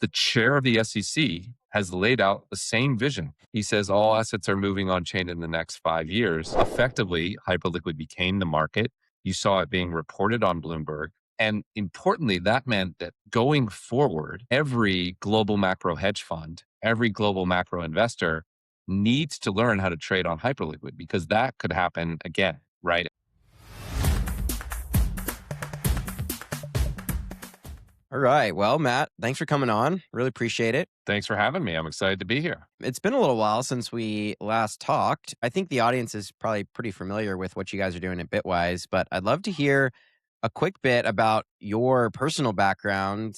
the chair of the SEC has laid out the same vision. He says all assets are moving on chain in the next 5 years. Effectively, Hyperliquid became the market. You saw it being reported on Bloomberg. And importantly, that meant that going forward, every global macro hedge fund, every global macro investor needs to learn how to trade on Hyperliquid because that could happen again, right? All right. Well, Matt, thanks for coming on. Really appreciate it. Thanks for having me. I'm excited to be here. It's been a little while since we last talked. I think the audience is probably pretty familiar with what you guys are doing at Bitwise, but I'd love to hear a quick bit about your personal background,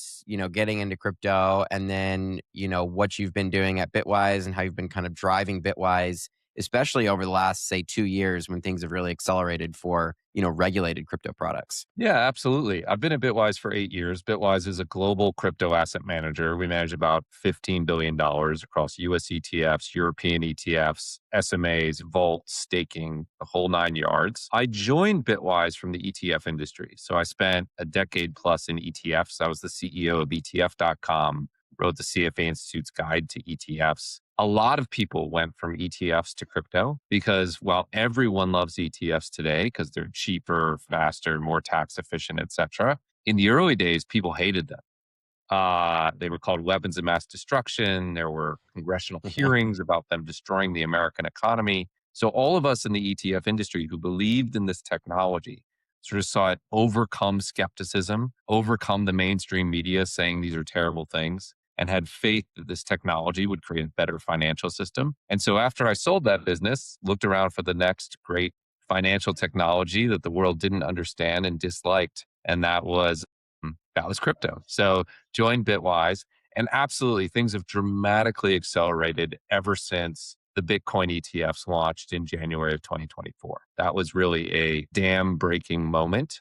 getting into crypto, and then, what you've been doing at Bitwise and how you've been kind of driving Bitwise, especially over the last, say, 2 years when things have really accelerated for, regulated crypto products. Yeah, absolutely. I've been at Bitwise for 8 years. Bitwise is a global crypto asset manager. We manage about $15 billion across US ETFs, European ETFs, SMAs, vaults, staking, the whole 9 yards. I joined Bitwise from the ETF industry. So I spent a decade plus in ETFs. I was the CEO of ETF.com, wrote the CFA Institute's guide to ETFs. A lot of people went from ETFs to crypto because while everyone loves ETFs today because they're cheaper, faster, more tax efficient, et cetera, in the early days, people hated them. They were called weapons of mass destruction. There were congressional hearings about them destroying the American economy. So all of us in the ETF industry who believed in this technology sort of saw it overcome skepticism, overcome the mainstream media saying these are terrible things, and had faith that this technology would create a better financial system. And so after I sold that business, looked around for the next great financial technology that the world didn't understand and disliked. And that was crypto. So joined Bitwise, and absolutely things have dramatically accelerated ever since the Bitcoin ETFs launched in January of 2024. That was really a dam breaking moment.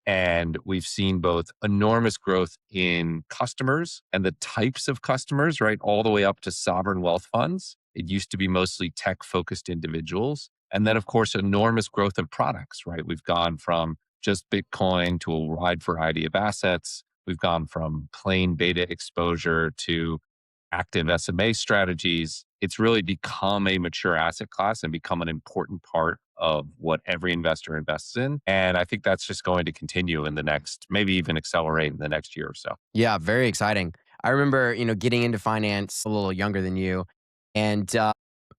And we've seen both enormous growth in customers and the types of customers, right? All the way up to sovereign wealth funds. It used to be mostly tech focused individuals. And then, of course, enormous growth in products, right? We've gone from just Bitcoin to a wide variety of assets. We've gone from plain beta exposure to active SMA strategies. It's really become a mature asset class and become an important part of what every investor invests in. And I think that's just going to continue in the next, maybe even accelerate in the next year or so. Yeah, very exciting. I remember, getting into finance a little younger than you and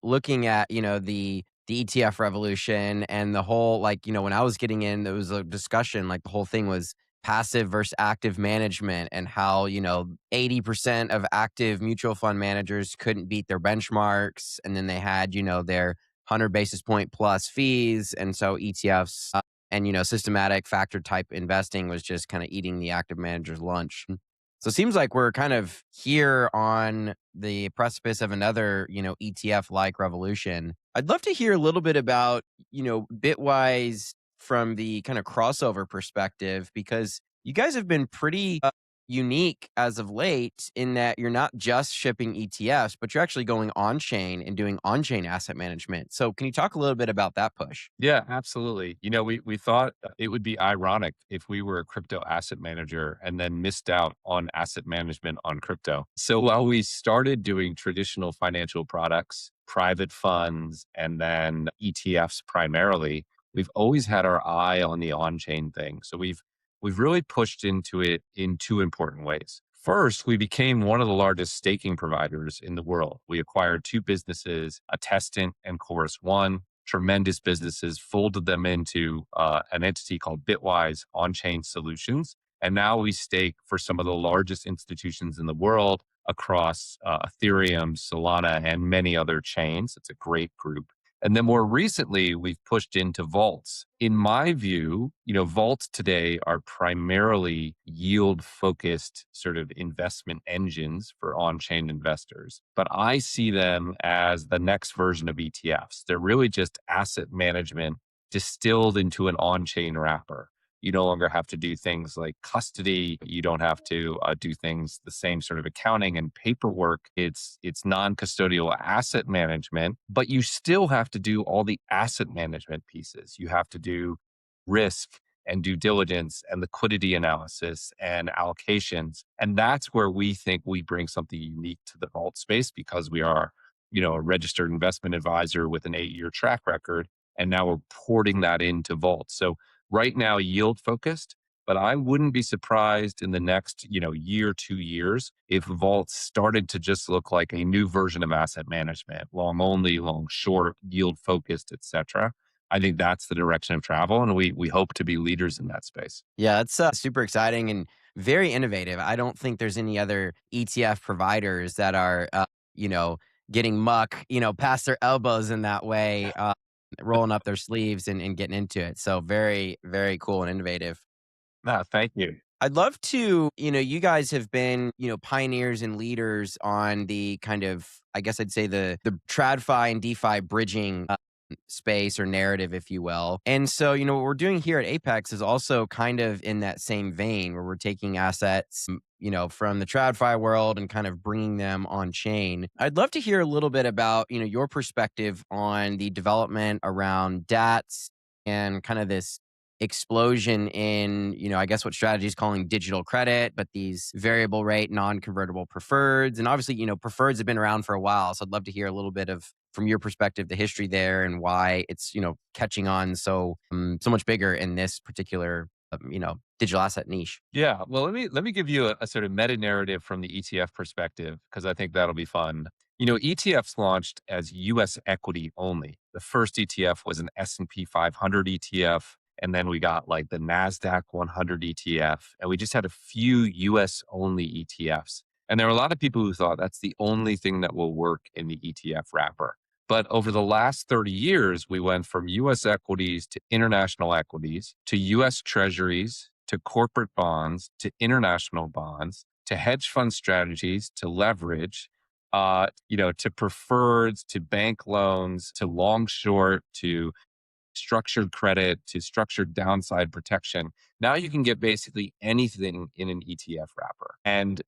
looking at, the ETF revolution and the whole, when I was getting in, there was a discussion, the whole thing was passive versus active management and how, 80% of active mutual fund managers couldn't beat their benchmarks. And then they had, their 100 basis point plus fees. And so ETFs and, systematic factor type investing was just kind of eating the active manager's lunch. So it seems like we're kind of here on the precipice of another, ETF-like revolution. I'd love to hear a little bit about, Bitwise from the kind of crossover perspective, because you guys have been pretty unique as of late in that you're not just shipping ETFs, but you're actually going on chain and doing on chain asset management. So can you talk a little bit about that push? Yeah, absolutely. We thought it would be ironic if we were a crypto asset manager and then missed out on asset management on crypto. So while we started doing traditional financial products, private funds, and then ETFs primarily, we've always had our eye on the on-chain thing. So we've really pushed into it in two important ways. First, we became one of the largest staking providers in the world. We acquired two businesses, Attestant and Chorus One, tremendous businesses, folded them into an entity called Bitwise On-Chain Solutions. And now we stake for some of the largest institutions in the world across Ethereum, Solana, and many other chains. It's a great group. And then more recently, we've pushed into vaults. In my view, vaults today are primarily yield-focused sort of investment engines for on-chain investors. But I see them as the next version of ETFs. They're really just asset management distilled into an on-chain wrapper. You no longer have to do things like custody. You don't have to do things, the same sort of accounting and paperwork. It's non-custodial asset management, but you still have to do all the asset management pieces. You have to do risk and due diligence and liquidity analysis and allocations. And that's where we think we bring something unique to the vault space because we are, a registered investment advisor with an 8-year track record. And now we're porting that into vault. So right now, yield focused, but I wouldn't be surprised in the next, year, 2 years, if vault started to just look like a new version of asset management, long only, long short, yield focused, et cetera. I think that's the direction of travel, and we hope to be leaders in that space. Yeah, it's super exciting and very innovative. I don't think there's any other ETF providers that are, you know, getting muck, past their elbows in that way, rolling up their sleeves and getting into it. So very, very cool and innovative. No, thank you. I'd love to, you guys have been, pioneers and leaders on the kind of, I guess I'd say the TradFi and DeFi bridging space or narrative, if you will. And so, what we're doing here at Apex is also kind of in that same vein where we're taking assets, from the TradFi world and kind of bringing them on chain. I'd love to hear a little bit about, your perspective on the development around DATs and kind of this explosion in, I guess what strategy is calling digital credit, but these variable rate, non-convertible preferreds. And obviously, preferreds have been around for a while. So I'd love to hear a little bit of, from your perspective, the history there and why it's, catching on so much bigger in this particular, digital asset niche. Yeah, well, let me give you a sort of meta narrative from the ETF perspective because I think that'll be fun. ETFs launched as U.S. equity only. The first ETF was an S&P 500 ETF, and then we got like the Nasdaq 100 ETF, and we just had a few U.S. only ETFs. And there are a lot of people who thought that's the only thing that will work in the ETF wrapper. But over the last 30 years, we went from US equities to international equities to US treasuries to corporate bonds to international bonds to hedge fund strategies to leverage, to preferreds to bank loans to long short to structured credit to structured downside protection. Now you can get basically anything in an ETF wrapper. And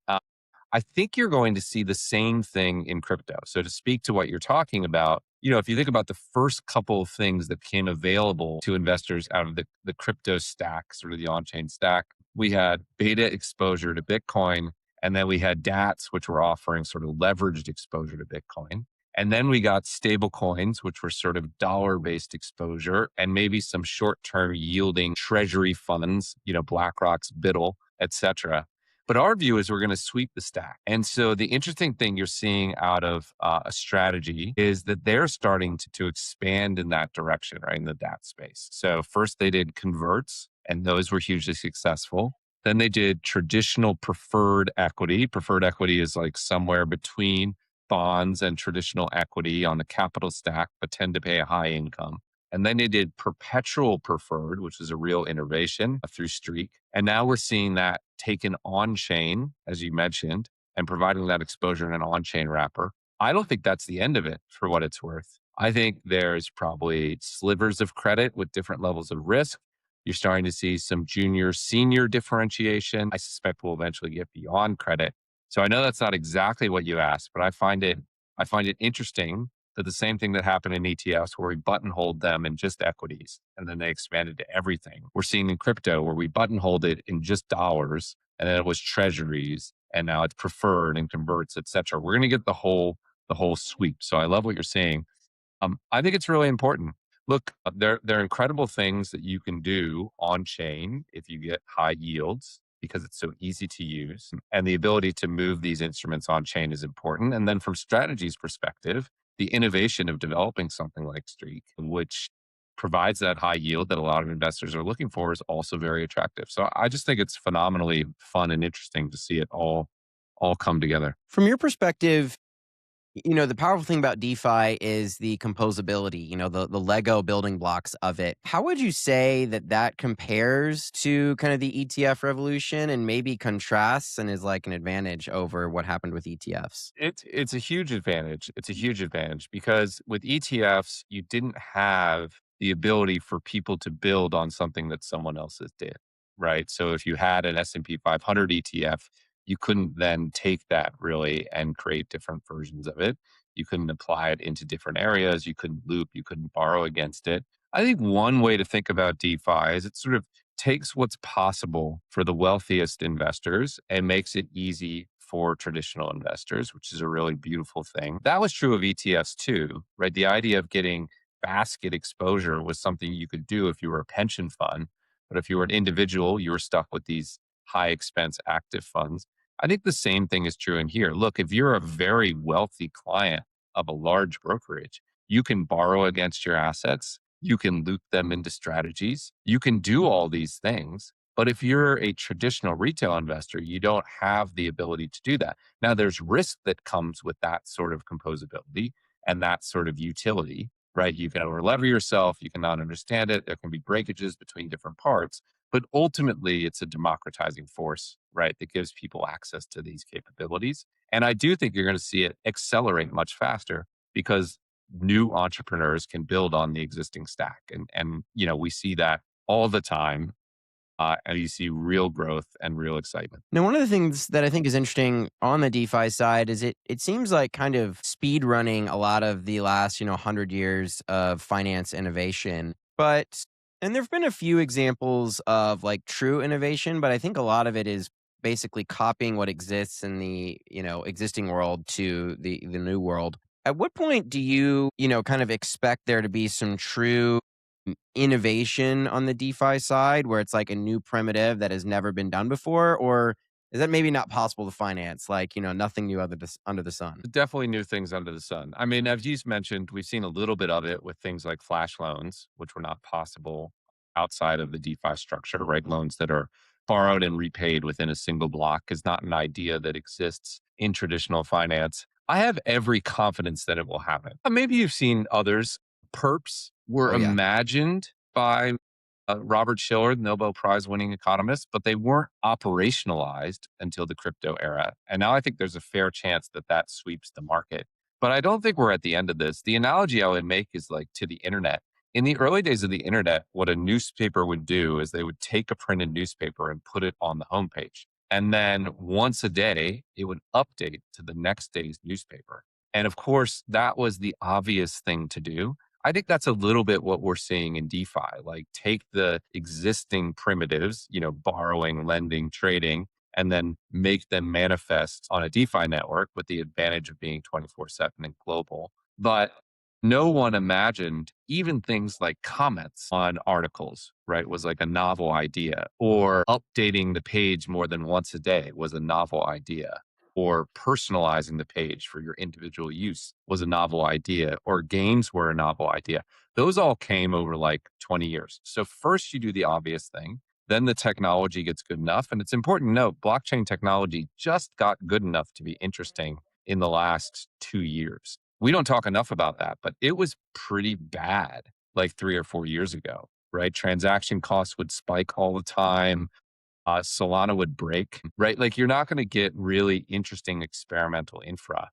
I think you're going to see the same thing in crypto. So to speak to what you're talking about, if you think about the first couple of things that became available to investors out of the crypto stack, sort of the on-chain stack, we had beta exposure to Bitcoin, and then we had DATs, which were offering sort of leveraged exposure to Bitcoin. And then we got stable coins, which were sort of dollar-based exposure, and maybe some short-term yielding treasury funds, BlackRock's BITL, et cetera. But our view is we're going to sweep the stack. And so the interesting thing you're seeing out of a strategy is that they're starting to expand in that direction, right, in the DAT space. So first they did converts, and those were hugely successful. Then they did traditional preferred equity. Preferred equity is like somewhere between bonds and traditional equity on the capital stack, but tend to pay a high income. And then they did perpetual preferred, which was a real innovation through Streak. And now we're seeing that taken on chain, as you mentioned, and providing that exposure in an on chain wrapper. I don't think that's the end of it for what it's worth. I think there's probably slivers of credit with different levels of risk. You're starting to see some junior senior differentiation. I suspect we'll eventually get beyond credit. So I know that's not exactly what you asked, but I find it interesting that the same thing that happened in ETFs where we buttonholed them in just equities and then they expanded to everything. We're seeing in crypto where we buttonholed it in just dollars and then it was treasuries and now it's preferred and converts, et cetera. We're going to get the whole sweep. So I love what you're saying. I think it's really important. Look, there are incredible things that you can do on chain if you get high yields because it's so easy to use. And the ability to move these instruments on chain is important. And then from strategy's perspective, the innovation of developing something like Streak, which provides that high yield that a lot of investors are looking for, is also very attractive. So I just think it's phenomenally fun and interesting to see it all come together. From your perspective, the powerful thing about DeFi is the composability, the Lego building blocks of it. How would you say that compares to kind of the ETF revolution and maybe contrasts and is like an advantage over what happened with ETFs? It's a huge advantage. It's a huge advantage because with ETFs, you didn't have the ability for people to build on something that someone else did, right? So if you had an S&P 500 ETF, you couldn't then take that really and create different versions of it. You couldn't apply it into different areas. You couldn't loop, you couldn't borrow against it. I think one way to think about DeFi is it's sort of takes what's possible for the wealthiest investors and makes it easy for traditional investors, which is a really beautiful thing. That was true of ETFs too, right? The idea of getting basket exposure was something you could do if you were a pension fund. But if you were an individual, you were stuck with these high expense active funds. I think the same thing is true in here. Look, if you're a very wealthy client of a large brokerage, you can borrow against your assets. You can loop them into strategies. You can do all these things. But if you're a traditional retail investor, you don't have the ability to do that. Now, there's risk that comes with that sort of composability and that sort of utility, right? You can overlever yourself. You cannot understand it. There can be breakages between different parts. But ultimately, it's a democratizing force, right? That gives people access to these capabilities. And I do think you're going to see it accelerate much faster because new entrepreneurs can build on the existing stack. And we see that all the time. And you see real growth and real excitement. Now, one of the things that I think is interesting on the DeFi side is it seems like kind of speed running a lot of the last, 100 years of finance innovation. But and there've been a few examples of like true innovation, but I think a lot of it is basically copying what exists in the, existing world to the new world. At what point do you, kind of expect there to be some true innovation on the DeFi side where it's like a new primitive that has never been done before? Or is that maybe not possible to finance? Like, nothing new under the sun. Definitely new things under the sun. I mean, as you mentioned, we've seen a little bit of it with things like flash loans, which were not possible outside of the DeFi structure, right? Loans that are borrowed and repaid within a single block is not an idea that exists in traditional finance. I have every confidence that it will happen. Maybe you've seen others. Perps were Oh, yeah. imagined by Robert Shiller, the Nobel Prize winning economist, but they weren't operationalized until the crypto era. And now I think there's a fair chance that that sweeps the market. But I don't think we're at the end of this. The analogy I would make is like to the internet. In the early days of the internet, what a newspaper would do is they would take a printed newspaper and put it on the homepage. And then once a day, it would update to the next day's newspaper. And of course, that was the obvious thing to do. I think that's a little bit what we're seeing in DeFi. Like take the existing primitives, borrowing, lending, trading, and then make them manifest on a DeFi network with the advantage of being 24/7 and global. But no one imagined even things like comments on articles, right, was like a novel idea, or updating the page more than once a day was a novel idea, or personalizing the page for your individual use was a novel idea, or games were a novel idea. Those all came over like 20 years. So first you do the obvious thing, then the technology gets good enough. And it's important to note blockchain technology just got good enough to be interesting in the last 2 years. We don't talk enough about that, but it was pretty bad like 3 or 4 years ago, right? Transaction costs would spike all the time. Solana would break, right? Like you're not going to get really interesting experimental infra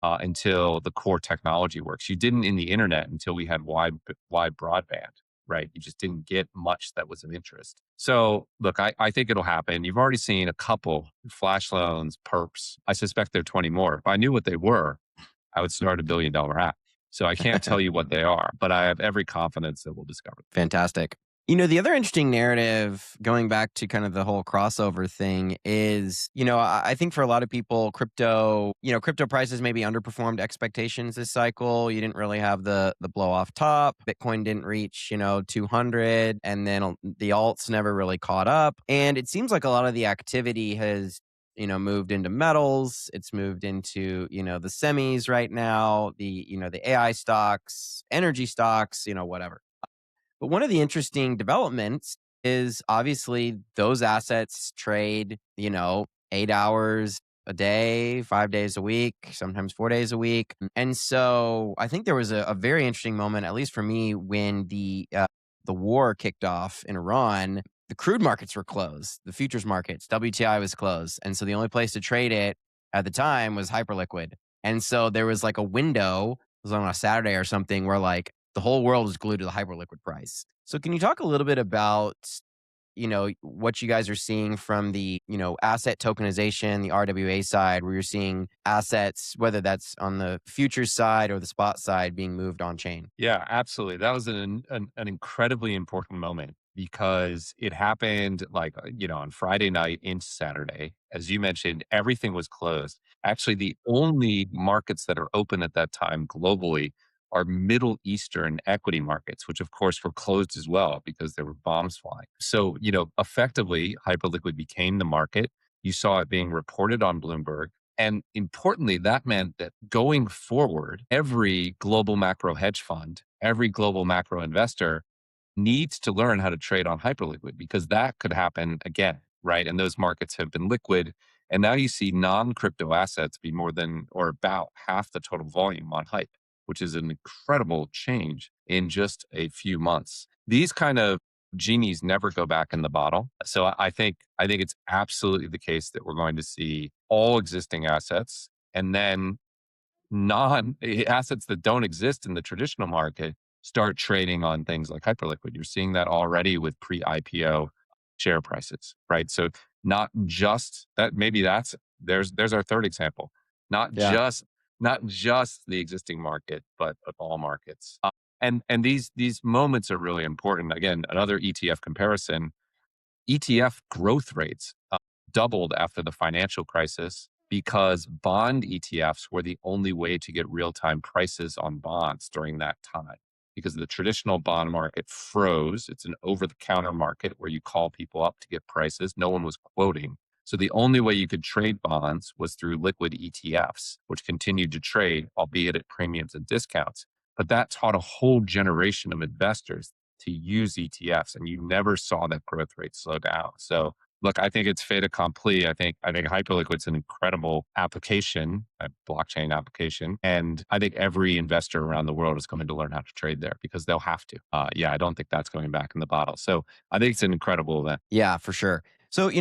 until the core technology works. You didn't in the internet until we had wide broadband, right? You just didn't get much that was of interest. So look, I think it'll happen. You've already seen a couple flash loans, perps. I suspect there are 20 more. If I knew what they were, I would start $1 billion app. So I can't tell you what they are, but I have every confidence that we'll discover them. Fantastic. The other interesting narrative going back to kind of the whole crossover thing is, I think for a lot of people, crypto prices maybe underperformed expectations this cycle. You didn't really have the blow off top. Bitcoin didn't reach, 200, and then the alts never really caught up. And it seems like a lot of the activity has moved into metals. It's moved into, the semis right now, the AI stocks, energy stocks, whatever. But one of the interesting developments is obviously those assets trade, 8 hours a day, 5 days a week, sometimes 4 days a week. And so I think there was a very interesting moment, at least for me, when the war kicked off in Iran. The crude markets were closed, the futures markets, WTI was closed. And so the only place to trade it at the time was Hyperliquid. And so there was like a window, it was on a Saturday or something, where like the whole world was glued to the Hyperliquid price. So can you talk a little bit about, what you guys are seeing from the, asset tokenization, the RWA side, where you're seeing assets, whether that's on the futures side or the spot side, being moved on chain? Yeah, absolutely. That was an incredibly important moment because it happened like, on Friday night into Saturday. As you mentioned, everything was closed. Actually, the only markets that are open at that time globally are Middle Eastern equity markets, which of course were closed as well because there were bombs flying. So, effectively, Hyperliquid became the market. You saw it being reported on Bloomberg. And importantly, that meant that going forward, every global macro hedge fund, every global macro investor needs to learn how to trade on Hyperliquid because that could happen again, right? And those markets have been liquid. And now you see non crypto assets be more than or about half the total volume on Hype, which is an incredible change in just a few months. These kind of genies never go back in the bottle. So I think it's absolutely the case that we're going to see all existing assets and then non assets that don't exist in the traditional market start trading on things like Hyperliquid. You're seeing that already with pre IPO share prices, right? So not just that, maybe there's our third example. Not Yeah. just not just the existing market, but of all markets. And these moments are really important. Again, another ETF comparison. ETF growth rates doubled after the financial crisis because bond ETFs were the only way to get real time prices on bonds during that time. Because the traditional bond market froze. It's an over the counter market where you call people up to get prices. No one was quoting. So the only way you could trade bonds was through liquid ETFs, which continued to trade, albeit at premiums and discounts. But that taught a whole generation of investors to use ETFs, and you never saw that growth rate slow down. So look, I think it's fait accompli. I think Hyperliquid's an incredible application, a blockchain application, and I think every investor around the world is going to learn how to trade there because they'll have to. Yeah, I don't think that's going back in the bottle. So I think it's an incredible event. Yeah, for sure. So,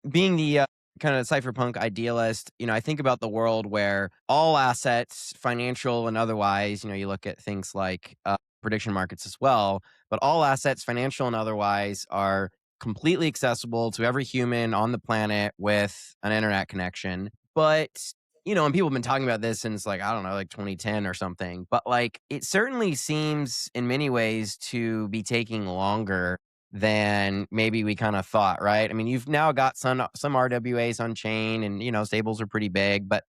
being the kind of cypherpunk idealist, I think about the world where all assets, financial and otherwise, you look at things like prediction markets as well, but all assets, financial and otherwise, are completely accessible to every human on the planet with an internet connection. But, and people have been talking about this since like, I don't know, like 2010 or something, but like it certainly seems in many ways to be taking longer than maybe we kind of thought, right? I mean, you've now got some RWAs on chain, and stables are pretty big, but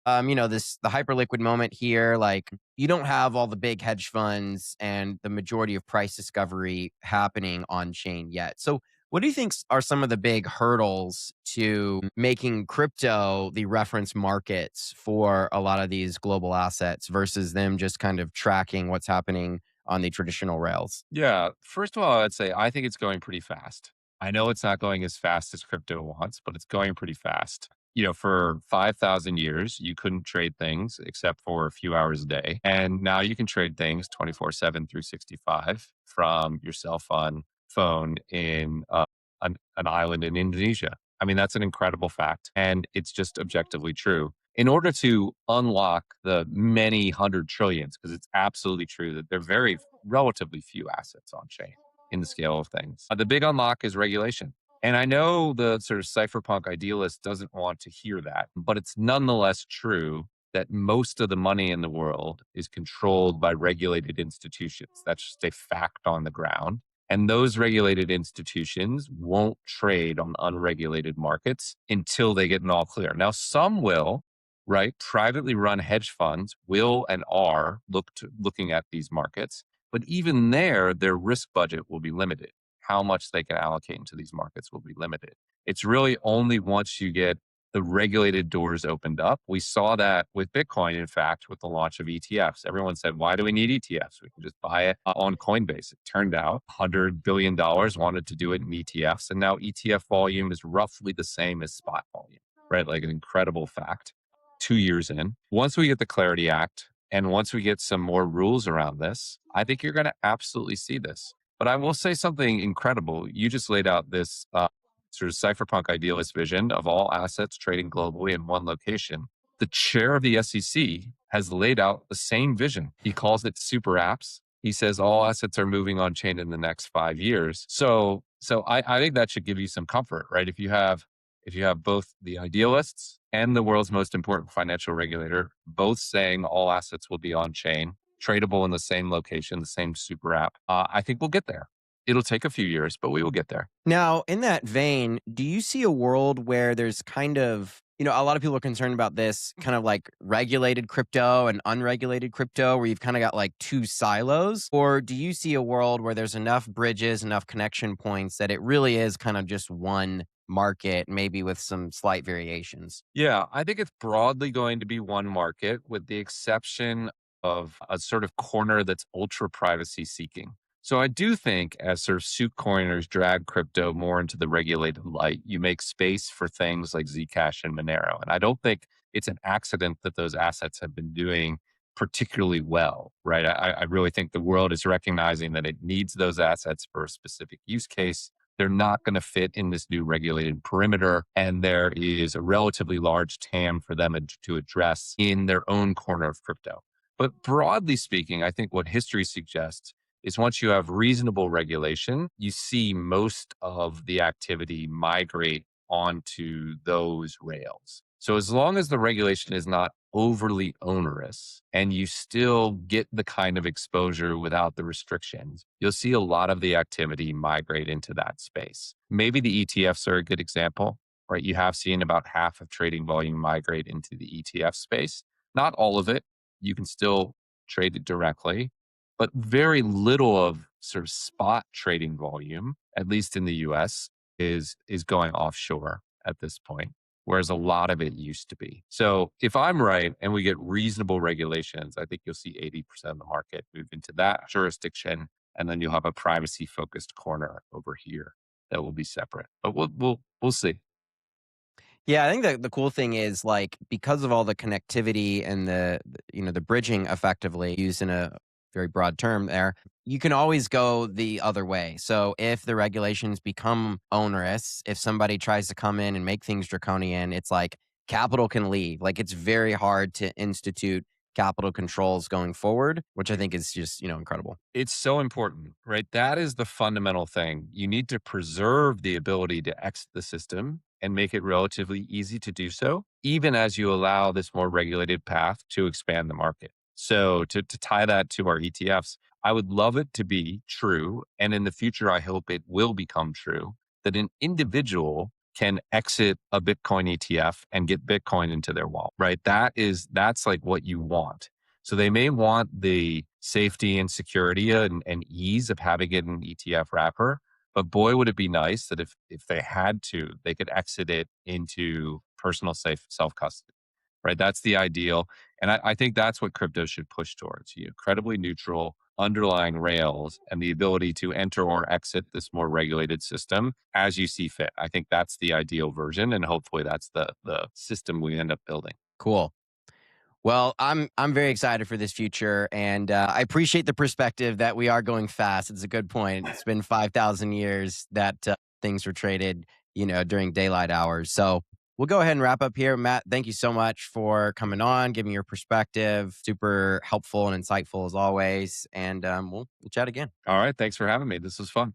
the hyperliquid moment here, like you don't have all the big hedge funds and the majority of price discovery happening on chain yet. So, what do you think are some of the big hurdles to making crypto the reference markets for a lot of these global assets versus them just kind of tracking what's happening on the traditional rails? Yeah. First of all, I'd say I think it's going pretty fast. I know it's not going as fast as crypto wants, but it's going pretty fast. For 5,000 years, you couldn't trade things except for a few hours a day. And now you can trade things 24/7 through 65 from your cell phone in an island in Indonesia. I mean, that's an incredible fact. And it's just objectively true. In order to unlock the many hundred trillions, because it's absolutely true that there are very relatively few assets on chain in the scale of things. The big unlock is regulation. And I know the sort of cypherpunk idealist doesn't want to hear that, but it's nonetheless true that most of the money in the world is controlled by regulated institutions. That's just a fact on the ground. And those regulated institutions won't trade on unregulated markets until they get an all clear. Now, some will, right? Privately run hedge funds will and are looking at these markets, but even there, their risk budget will be limited. How much they can allocate into these markets will be limited. It's really only once you get the regulated doors opened up. We saw that with Bitcoin, in fact, with the launch of ETFs. Everyone said, why do we need ETFs? We can just buy it on Coinbase. It turned out $100 billion wanted to do it in ETFs. And now ETF volume is roughly the same as spot volume, right? Like an incredible fact. 2 years in, once we get the Clarity Act and once we get some more rules around this, I think you're going to absolutely see this. But I will say something incredible. You just laid out this sort of cypherpunk idealist vision of all assets trading globally in one location. The chair of the SEC has laid out the same vision. He calls it super apps. He says all assets are moving on chain in the next 5 years. So I think that should give you some comfort, right? If you have both the idealists and the world's most important financial regulator both saying all assets will be on chain, tradable in the same location, the same super app, I think we'll get there. It'll take a few years, but we will get there. Now, in that vein, do you see a world where there's kind of, a lot of people are concerned about this kind of like regulated crypto and unregulated crypto, where you've kind of got like two silos? Or do you see a world where there's enough bridges, enough connection points that it really is kind of just one market, maybe with some slight variations? Yeah, I think it's broadly going to be one market with the exception of a sort of corner that's ultra privacy seeking. So I do think as sort of suit coiners drag crypto more into the regulated light, you make space for things like Zcash and Monero. And I don't think it's an accident that those assets have been doing particularly well, right? I really think the world is recognizing that it needs those assets for a specific use case. They're not going to fit in this new regulated perimeter. And there is a relatively large TAM for them to address in their own corner of crypto. But broadly speaking, I think what history suggests is once you have reasonable regulation, you see most of the activity migrate onto those rails. So as long as the regulation is not overly onerous and you still get the kind of exposure without the restrictions, you'll see a lot of the activity migrate into that space. Maybe the ETFs are a good example, right? You have seen about half of trading volume migrate into the ETF space. Not all of it. You can still trade it directly, but very little of sort of spot trading volume, at least in the US, is going offshore at this point, whereas a lot of it used to be. So if I'm right and we get reasonable regulations, I think you'll see 80% of the market move into that jurisdiction, and then you'll have a privacy focused corner over here that will be separate. But we'll see. Yeah, I think the cool thing is like because of all the connectivity and the bridging effectively used in a very broad term there, you can always go the other way. So if the regulations become onerous, if somebody tries to come in and make things draconian, it's like capital can leave. Like it's very hard to institute capital controls going forward, which I think is just, incredible. It's so important, right? That is the fundamental thing. You need to preserve the ability to exit the system and make it relatively easy to do so, even as you allow this more regulated path to expand the market. So, to tie that to our ETFs, I would love it to be true. And in the future, I hope it will become true that an individual can exit a Bitcoin ETF and get Bitcoin into their wallet, right? That's like what you want. So they may want the safety and security and ease of having it in an ETF wrapper. But boy, would it be nice that if they had to, they could exit it into personal safe self custody, right? That's the ideal. And I think that's what crypto should push towards, incredibly neutral underlying rails and the ability to enter or exit this more regulated system as you see fit. I think that's the ideal version. And hopefully that's the system we end up building. Cool. Well, I'm very excited for this future, and I appreciate the perspective that we are going fast. It's a good point. It's been 5,000 years that things were traded, during daylight hours. So we'll go ahead and wrap up here. Matt, thank you so much for coming on, giving your perspective. Super helpful and insightful as always. And we'll chat again. All right. Thanks for having me. This was fun.